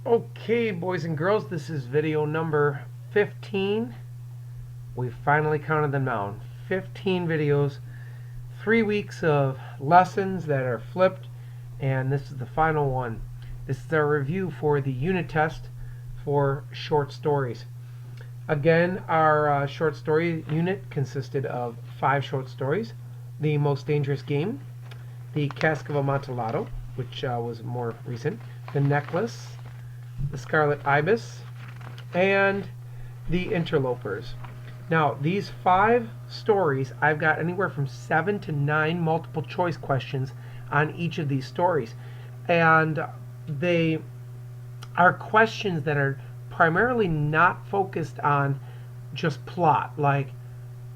Okay, boys and girls, this is video number 15. We finally counted them down. 15 videos, 3 weeks of lessons that are flipped, and this is the final one. This is our review for the unit test for short stories. Again, our short story unit consisted of 5 short stories. The Most Dangerous Game, The Cask of Amontillado, which was more recent, The Necklace, The Scarlet Ibis, and The Interlopers. Now, these 5 stories, I've got anywhere from 7 to 9 multiple choice questions on each of these stories. And they are questions that are primarily not focused on just plot, like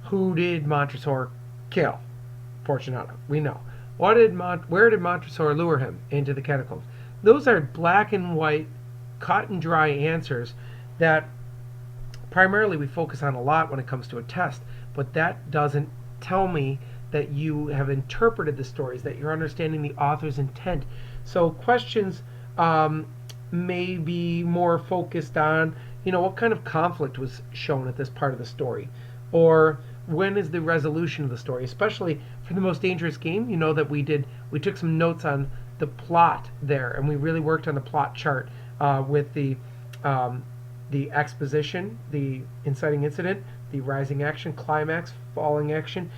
who did Montresor kill? Fortunato, we know. Where did Montresor lure him into the catacombs? Those are black and white, cut and dry answers that primarily we focus on a lot when it comes to a test, but that doesn't tell me that you have interpreted the stories, that you're understanding the author's intent. So questions may be more focused on, what kind of conflict was shown at this part of the story, or when is the resolution of the story. Especially for The Most Dangerous Game, that we took some notes on the plot there, and we really worked on the plot chart with the exposition, the inciting incident, the rising action, climax, falling action.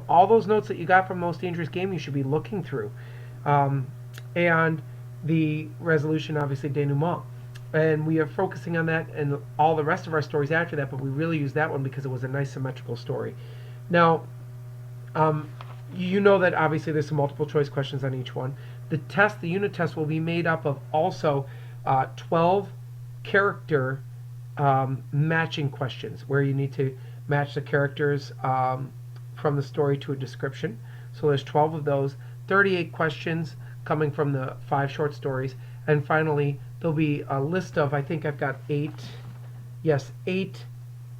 All those notes that you got from Most Dangerous Game, you should be looking through. And the resolution, obviously, denouement. And we are focusing on that and all the rest of our stories after that, but we really used that one because it was a nice symmetrical story. Now, you know that obviously there's some multiple choice questions on each one. The unit test will be made up of also 12 character matching questions, where you need to match the characters from the story to a description. So there's 12 of those, 38 questions coming from the 5 short stories, and finally there'll be a list of, I think I've got 8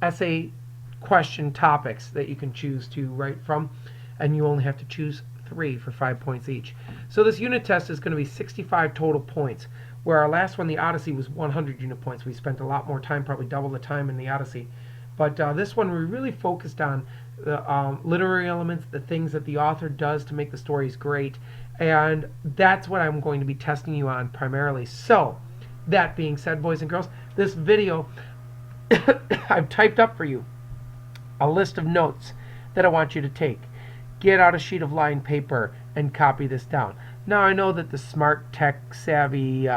essay question topics that you can choose to write from, and you only have to choose 3 for 5 points each. So this unit test is going to be 65 total points, where our last one, the Odyssey, was 100 unit points. We spent a lot more time, probably double the time in the Odyssey. But this one, we really focused on the literary elements, the things that the author does to make the stories great. And that's what I'm going to be testing you on primarily. So, that being said, boys and girls, this video, I've typed up for you a list of notes that I want you to take. Get out a sheet of lined paper and copy this down. Now, I know that the smart, tech-savvy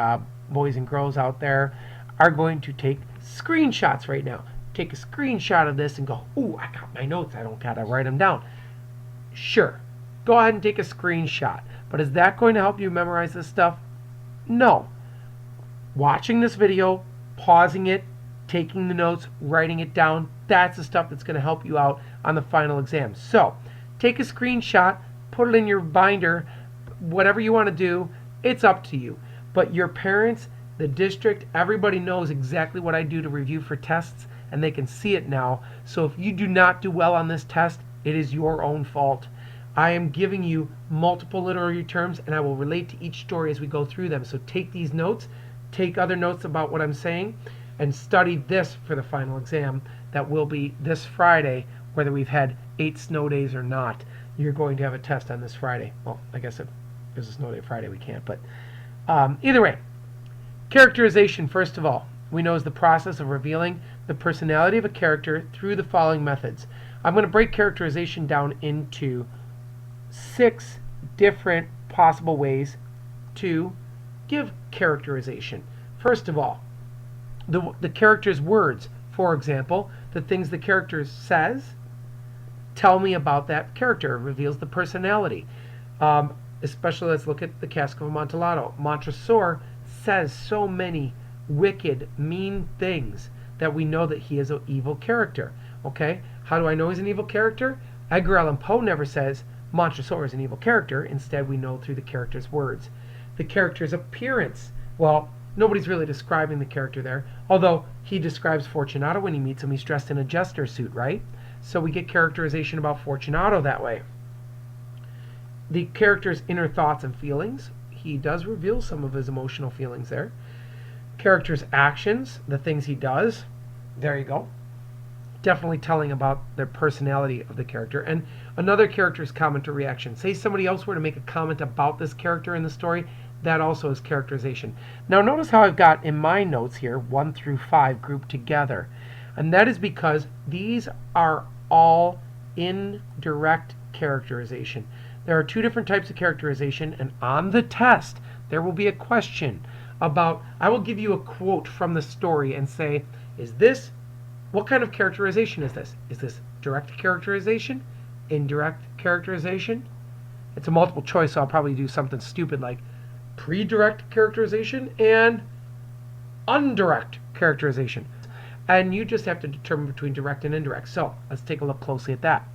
boys and girls out there are going to take screenshots right now. Take a screenshot of this and go, ooh, I got my notes. I don't got to write them down. Sure, go ahead and take a screenshot. But is that going to help you memorize this stuff? No. Watching this video, pausing it, taking the notes, writing it down, that's the stuff that's going to help you out on the final exam. So, take a screenshot, put it in your binder, whatever you want to do, it's up to you. But your parents, the district, everybody knows exactly what I do to review for tests, and they can see it now. So if you do not do well on this test, it is your own fault. I am giving you multiple literary terms, and I will relate to each story as we go through them. So take these notes, take other notes about what I'm saying, and study this for the final exam that will be this Friday, whether we've had 8 snow days or not. You're going to have a test on this Friday. Well, I guess if there's a snow day Friday, we can't. But either way, characterization, first of all, we know is the process of revealing the personality of a character through the following methods. I'm going to break characterization down into 6 different possible ways to give characterization. First of all, the character's words. For example, the things the character says tell me about that character, reveals the personality. Especially, let's look at the Cask of Amontillado. Montresor says so many wicked, mean things that we know that he is an evil character. Okay, how do I know he's an evil character? Edgar Allan Poe never says Montresor is an evil character. Instead, we know through the character's words. The character's appearance. Well, nobody's really describing the character there, although he describes Fortunato when he meets him. He's dressed in a jester suit, right? So we get characterization about Fortunato that way. The character's inner thoughts and feelings. He does reveal some of his emotional feelings there. character's actions, the things he does. There you go. Definitely telling about the personality of the character. And another character's comment or reaction. Say somebody else were to make a comment about this character in the story, that also is characterization. Now notice how I've got in my notes here 1 through 5 grouped together. And that is because these are all indirect characterization. There are 2 different types of characterization, and on the test there will be a question about, I will give you a quote from the story and say, what kind of characterization is this? Is this direct characterization? Indirect characterization? It's a multiple choice, so I'll probably do something stupid like pre-direct characterization and undirect characterization. And you just have to determine between direct and indirect. So let's take a look closely at that.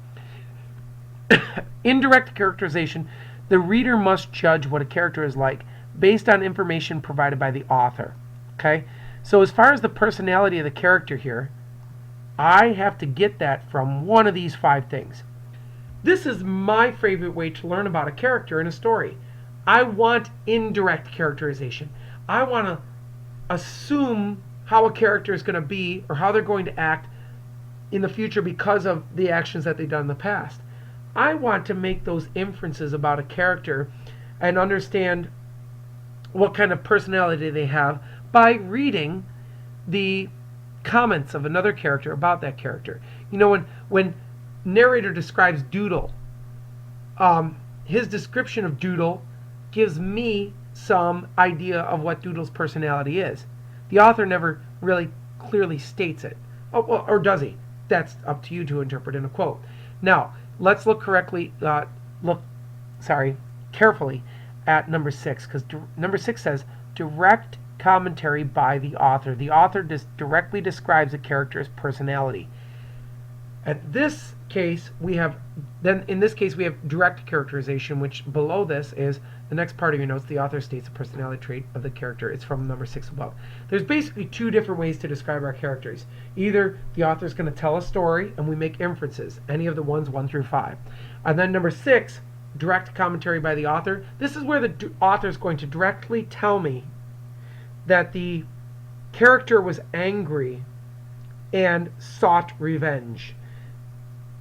Indirect characterization, the reader must judge what a character is like based on information provided by the author. Okay? So as far as the personality of the character here, I have to get that from one of these 5 things. This is my favorite way to learn about a character in a story. I want indirect characterization. I want to assume how a character is going to be or how they're going to act in the future because of the actions that they've done in the past. I want to make those inferences about a character and understand what kind of personality they have by reading the comments of another character about that character. You know, when narrator describes Doodle, his description of Doodle gives me some idea of what Doodle's personality is. The author never really clearly states it. Oh, well, or does he? That's up to you to interpret in a quote. Now, let's look carefully at number 6, because number 6 says direct commentary by the author. The author directly describes a character's personality. In this case, we have direct characterization, which below this is the next part of your notes. The author states the personality trait of the character. It's from number 6 above. There's basically 2 different ways to describe our characters. Either the author is going to tell a story and we make inferences, any of the ones 1 through 5. And then number 6, direct commentary by the author. This is where the author is going to directly tell me that the character was angry and sought revenge.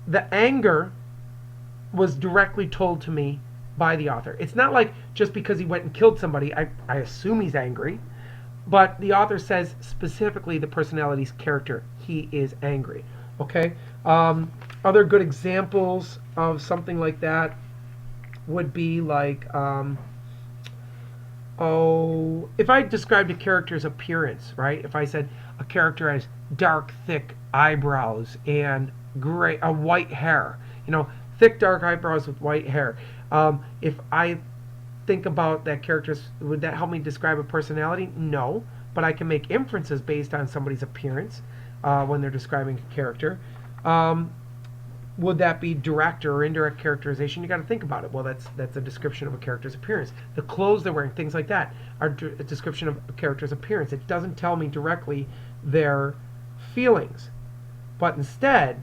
The anger was directly told to me by the author. It's not like just because he went and killed somebody, I assume he's angry, but the author says specifically the personality's character, he is angry. Okay? Other good examples of something like that would be like, if I described a character's appearance, right? If I said a character has dark, thick eyebrows and white hair, thick, dark eyebrows with white hair. If I think about that character, would that help me describe a personality? No, but I can make inferences based on somebody's appearance when they're describing a character. Would that be direct or indirect characterization? You got to think about it. Well, that's a description of a character's appearance. The clothes they're wearing, things like that, are a description of a character's appearance. It doesn't tell me directly their feelings. But instead,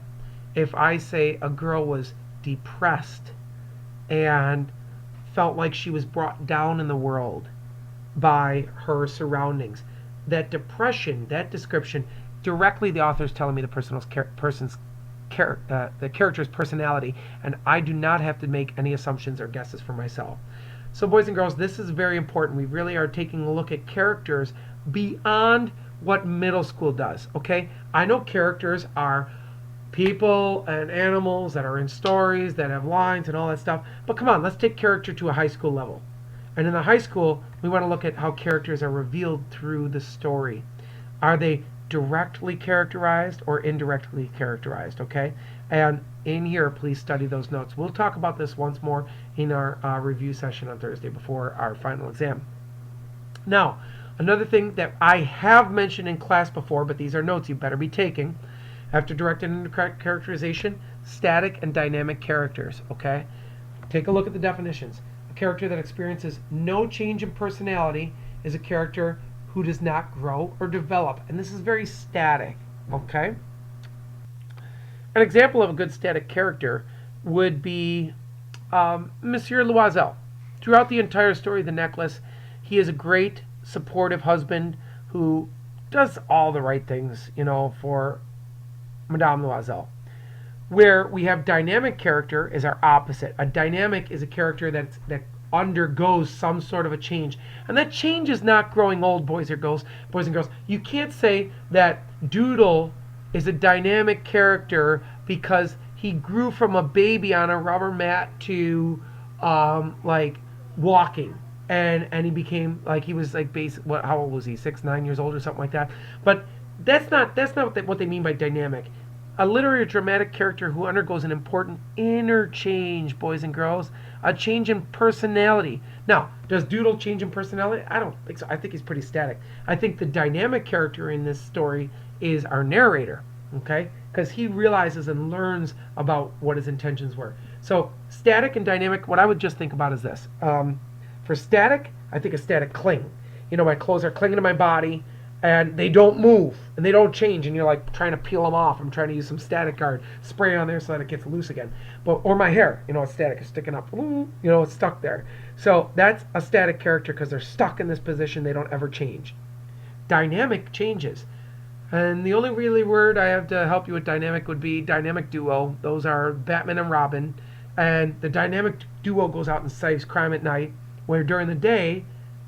if I say a girl was depressed and felt like she was brought down in the world by her surroundings, that depression, that description, directly the author is telling me the character's personality, and I do not have to make any assumptions or guesses for myself. So boys and girls, this is very important. We really are taking a look at characters beyond what middle school does. Okay, I know characters are people and animals that are in stories that have lines and all that stuff, but come on, let's take character to a high school level. And in the high school, we want to look at how characters are revealed through the story. Are they directly characterized or indirectly characterized? Okay, and in here, please study those notes. We'll talk about this once more in our review session on Thursday before our final exam. Now, another thing that I have mentioned in class before, but these are notes you better be taking. After direct and indirect characterization, static and dynamic characters. Okay, take a look at the definitions. A character that experiences no change in personality is a character who does not grow or develop, and this is very static. Okay, an example of a good static character would be Monsieur Loisel. Throughout the entire story of The Necklace, he is a great supportive husband who does all the right things, for Madame Loisel. Where we have dynamic character is our opposite. A dynamic is a character that undergoes some sort of a change, and that change is not growing old, boys and girls. You can't say that Doodle is a dynamic character because he grew from a baby on a rubber mat to like walking, and he became like, he was like how old was he, 6, 9 years old or something like that. But that's not what they mean by dynamic. A literary or dramatic character who undergoes an important inner change, boys and girls, a change in personality. Now, does Doodle change in personality? I don't think so. I think he's pretty static. I think the dynamic character in this story is our narrator, okay? Because he realizes and learns about what his intentions were. So static and dynamic, what I would just think about is this. For static, I think a static cling. My clothes are clinging to my body, and they don't move, and they don't change, and you're like trying to peel them off. I'm trying to use some static guard, spray on there so that it gets loose again. Or my hair, it's static, it's sticking up, it's stuck there. So that's a static character because they're stuck in this position, they don't ever change. Dynamic changes. And the only really word I have to help you with dynamic would be dynamic duo. Those are Batman and Robin. And the dynamic duo goes out and saves crime at night, where during the day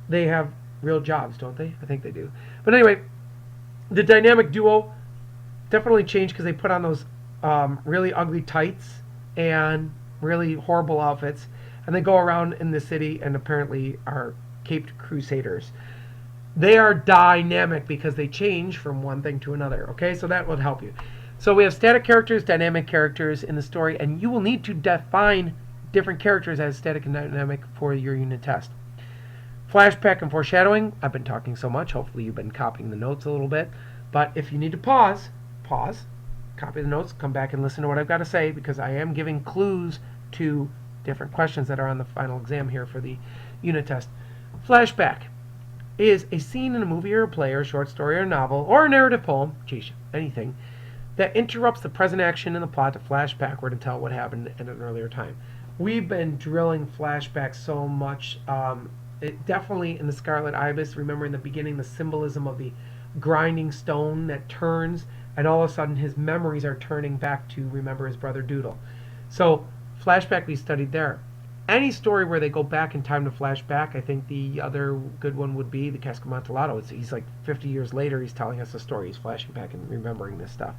they have real jobs, don't they? I think they do. But anyway, the dynamic duo definitely changed because they put on those really ugly tights and really horrible outfits, and they go around in the city and apparently are caped crusaders. They are dynamic because they change from one thing to another, okay? So that would help you. So we have static characters, dynamic characters in the story, and you will need to define different characters as static and dynamic for your unit test. Flashback and foreshadowing. I've been talking so much. Hopefully you've been copying the notes a little bit. But if you need to pause, copy the notes, come back and listen to what I've got to say, because I am giving clues to different questions that are on the final exam here for the unit test. Flashback is a scene in a movie or a play or a short story or a novel or a narrative poem, anything, that interrupts the present action in the plot to flash backward and tell what happened at an earlier time. We've been drilling flashbacks so much. It definitely in the Scarlet Ibis, remember in the beginning the symbolism of the grinding stone that turns, and all of a sudden his memories are turning back to remember his brother Doodle. So flashback we studied there. Any story where they go back in time to flash back, I think the other good one would be the Cask of Amontillado. He's like 50 years later, he's telling us a story. He's flashing back and remembering this stuff.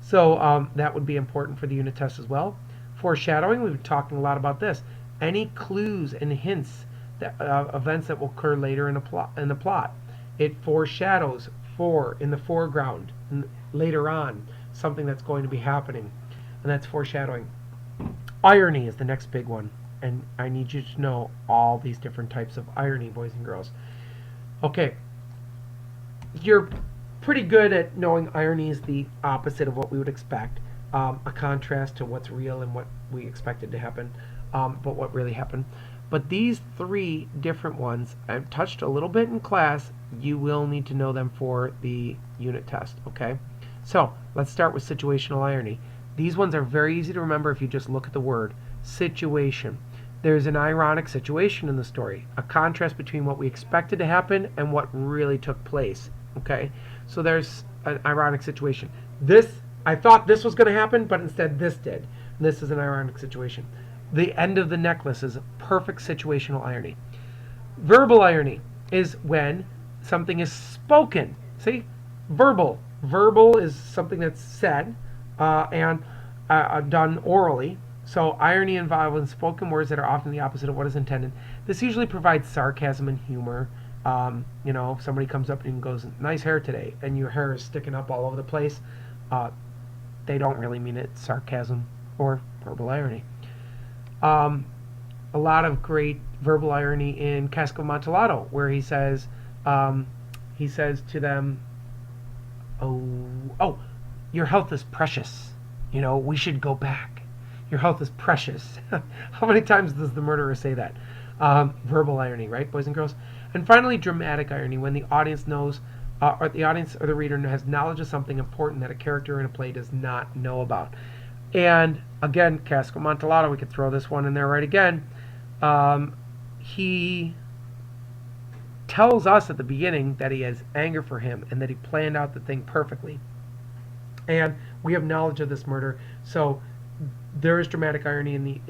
So that would be important for the unit test as well. Foreshadowing, we've been talking a lot about this. Any clues and hints, that events that will occur later in the plot. It foreshadows in the foreground, later on, something that's going to be happening. And that's foreshadowing. Irony is the next big one. And I need you to know all these different types of irony, boys and girls. Okay. You're pretty good at knowing irony is the opposite of what we would expect. A contrast to what's real and what we expected to happen, but what really happened. But these three different ones, I've touched a little bit in class. You will need to know them for the unit test, okay? So, let's start with situational irony. These ones are very easy to remember if you just look at the word. Situation. There's an ironic situation in the story, a contrast between what we expected to happen and what really took place. Okay, so there's an ironic situation. I thought this was going to happen, but instead this did. And this is an ironic situation. The end of the necklace is perfect situational irony. Verbal irony is when something is spoken. See, verbal. Verbal is something that's said and done orally. So irony involves spoken words that are often the opposite of what is intended. This usually provides sarcasm and humor. If somebody comes up and goes, "Nice hair today," and your hair is sticking up all over the place, they don't really mean it. Sarcasm or verbal irony. A lot of great verbal irony in Cask of Amontillado, where he says to them, "Oh, your health is precious. We should go back. Your health is precious." How many times does the murderer say that? Verbal irony, right, boys and girls? And finally, dramatic irony, when the audience knows, or the audience or the reader has knowledge of something important that a character in a play does not know about. And again, Cask of Amontillado, we could throw this one in there right again. He tells us at the beginning that he has anger for him and that he planned out the thing perfectly. And we have knowledge of this murder, so there is dramatic irony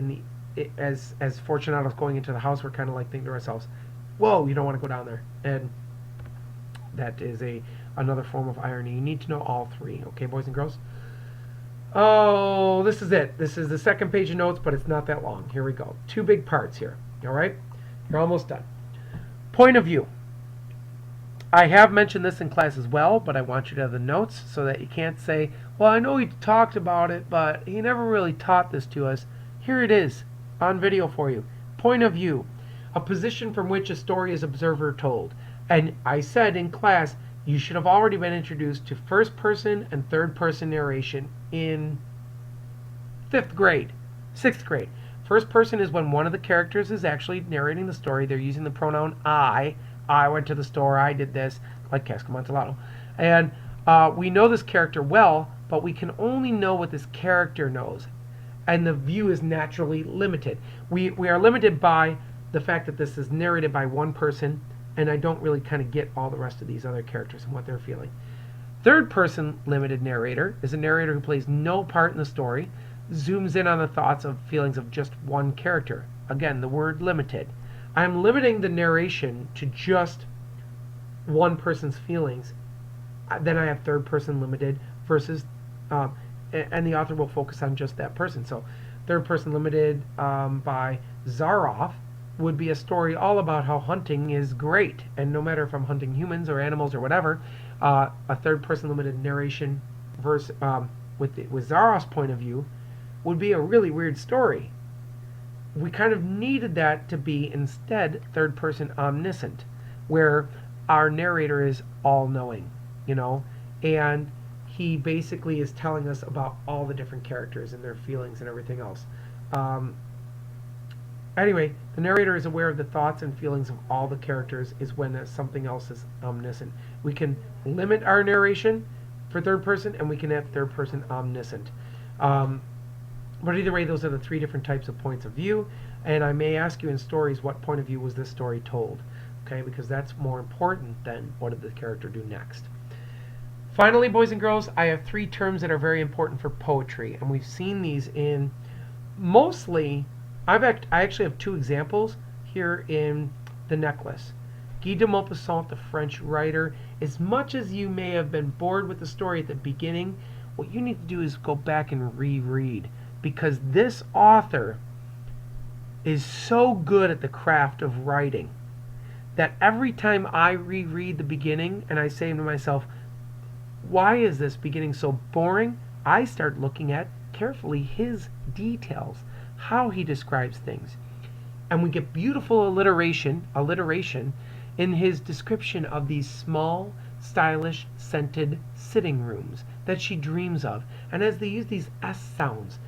as Fortunato's going into the house. We're kind of like thinking to ourselves, "Whoa, you don't want to go down there," and that is another form of irony. You need to know all three, okay, boys and girls? Oh, this is it. This is the second page of notes, but it's not that long. Here we go. 2 big parts here. All right, you're almost done. Point of view. I have mentioned this in class as well, but I want you to have the notes so that you can't say, well, I know he talked about it, but he never really taught this to us. Here it is on video for you. Point of view. A position from which a story is observed or told. And I said in class, you should have already been introduced to first person and third person narration in 5th grade, 6th grade. First person is when one of the characters is actually narrating the story. They're using the pronoun I. I went to the store, I did this, like Casca Amontillado. And we know this character well, but we can only know what this character knows. And the view is naturally limited. We are limited by the fact that this is narrated by one person, and I don't really kind of get all the rest of these other characters and what they're feeling. Third person limited narrator is a narrator who plays no part in the story, zooms in on the thoughts of feelings of just one character. Again, the word limited. I'm limiting the narration to just one person's feelings. Then I have third person limited versus, and the author will focus on just that person. So third person limited by Zaroff would be a story all about how hunting is great. And no matter if I'm hunting humans or animals or whatever, a third person limited narration verse, with Zaroff's point of view would be a really weird story. We kind of needed that to be instead third person omniscient, where our narrator is all knowing, you know, and he basically is telling us about all the different characters and their feelings and everything else. Anyway, the narrator is aware of the thoughts and feelings of all the characters is when something else is omniscient. We can limit our narration for third person, and we can have third person omniscient. But either way, those are the 3 different types of points of view. And I may ask you in stories, what point of view was this story told? Okay, because that's more important than what did the character do next. Finally, boys and girls, I have 3 terms that are very important for poetry. And we've seen these in mostly, I actually have 2 examples here in The Necklace. Guy de Maupassant, the French writer, as much as you may have been bored with the story at the beginning, what you need to do is go back and reread. Because this author is so good at the craft of writing that every time I reread the beginning and I say to myself, why is this beginning so boring? I start looking at carefully his details, how he describes things. And we get beautiful alliteration in his description of these small, stylish, scented sitting rooms that she dreams of. And as they use these S sounds,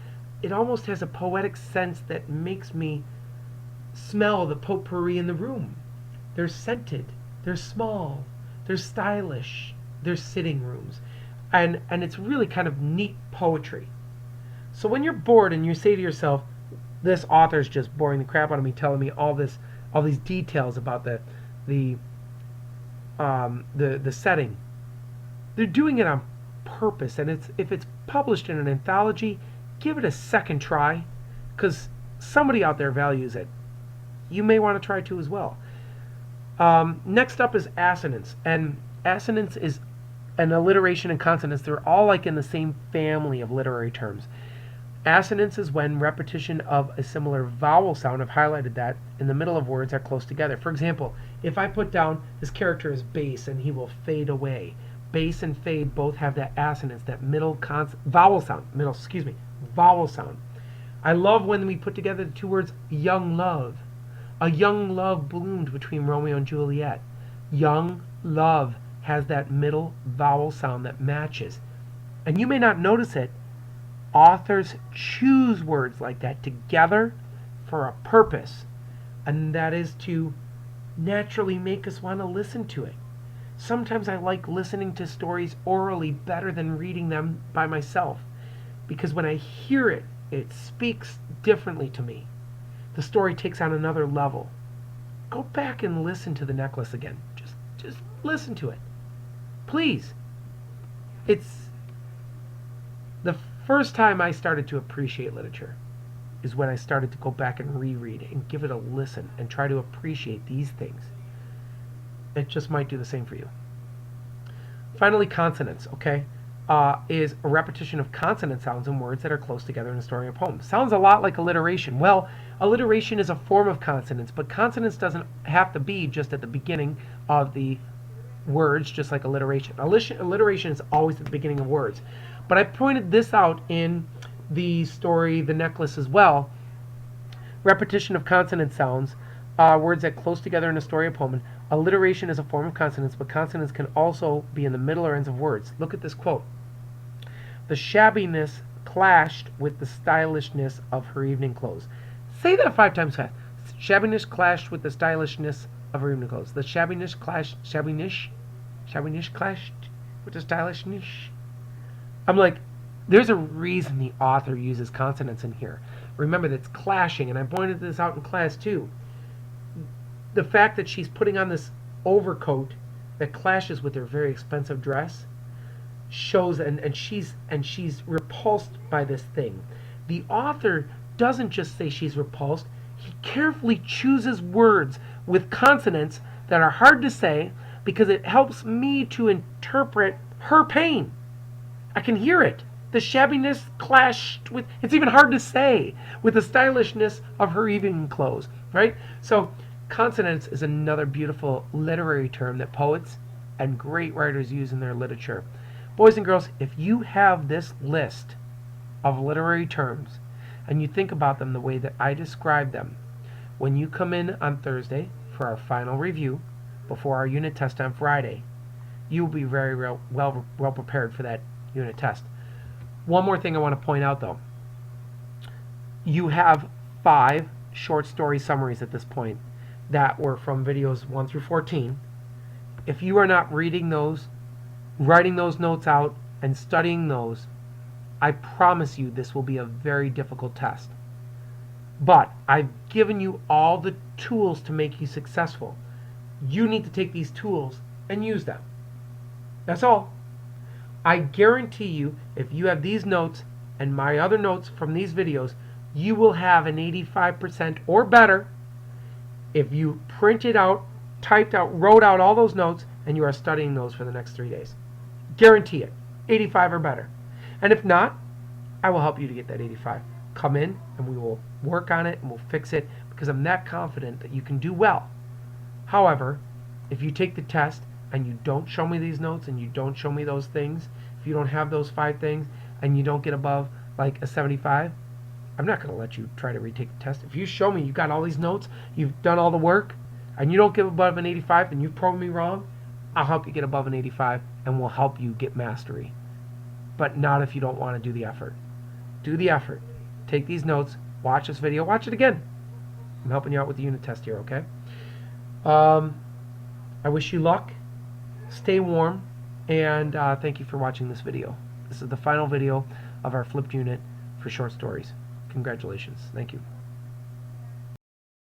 it almost has a poetic sense that makes me smell the potpourri in the room. They're scented, they're small, they're stylish, they're sitting rooms. And it's really kind of neat poetry. So when you're bored and you say to yourself, this author's just boring the crap out of me, telling me all these details about the setting, they're doing it on purpose. And if it's published in an anthology, give it a second try, because somebody out there values it. You may want to try too as well. Next up is assonance. And assonance is an alliteration and consonance. They're all like in the same family of literary terms. Assonance is when repetition of a similar vowel sound, I've highlighted that, in the middle of words are close together. For example, if I put down this character is bass and he will fade away. Bass and fade both have that assonance, that middle vowel sound. Vowel sound. I love when we put together the 2 words young love. A young love bloomed between Romeo and Juliet. Young love has that middle vowel sound that matches. And you may not notice it. Authors choose words like that together for a purpose, and that is to naturally make us want to listen to it. Sometimes I like listening to stories orally better than reading them by myself, because when I hear it, it speaks differently to me. The story takes on another level. go back and listen to The Necklace again. Just listen to it. Please. It's the first time I started to appreciate literature is when I started to go back and reread and give it a listen and try to appreciate these things. It just might do the same for you. Finally, consonants, okay, is a repetition of consonant sounds in words that are close together in a story or poem. Sounds a lot like alliteration. Well, alliteration is a form of consonants, but consonants doesn't have to be just at the beginning of the words, just like alliteration. Alliteration is always at the beginning of words. But I pointed this out in the story The Necklace as well. Repetition of consonant sounds, words that close together in a story or poem. Alliteration is a form of consonants, but consonants can also be in the middle or ends of words. Look at this quote. The shabbiness clashed with the stylishness of her evening clothes. Say that 5 times fast. Shabbiness clashed with the stylishness of her evening clothes. The shabbiness clashed with the stylishness. I'm like, there's a reason the author uses consonants in here. Remember, that's clashing, and I pointed this out in class too. The fact that she's putting on this overcoat that clashes with her very expensive dress shows, and she's repulsed by this thing. The author doesn't just say she's repulsed. He carefully chooses words with consonants that are hard to say because it helps me to interpret her pain. I can hear it. The shabbiness clashed with, it's even hard to say, with the stylishness of her evening clothes, right? So consonants is another beautiful literary term that poets and great writers use in their literature. Boys and girls, if you have this list of literary terms and you think about them the way that I described them, when you come in on Thursday for our final review before our unit test on Friday, you will be very well prepared for that unit test. One more thing I want to point out though. You have 5 short story summaries at this point that were from videos 1 through 14. If you are not reading those, writing those notes out, and studying those, I promise you this will be a very difficult test. But I've given you all the tools to make you successful. You need to take these tools and use them. That's all. I guarantee you, if you have these notes and my other notes from these videos, you will have an 85% or better if you printed out, typed out, wrote out all those notes, and you are studying those for the next 3 days. Guarantee it. 85 or better. And if not, I will help you to get that 85. Come in and we will work on it and we'll fix it because I'm that confident that you can do well. However, if you take the test and you don't show me these notes and you don't show me those things, if you don't have those 5 things and you don't get above like a 75, I'm not going to let you try to retake the test. If you show me you got all these notes, you've done all the work, and you don't get above an 85 and you've proven me wrong, I'll help you get above an 85 and we'll help you get mastery. But not if you don't want to do the effort. Do the effort. Take these notes, watch this video, watch it again. I'm helping you out with the unit test here, okay? I wish you luck. Stay warm, and thank you for watching this video. This is the final video of our flipped unit for short stories. Congratulations. Thank you.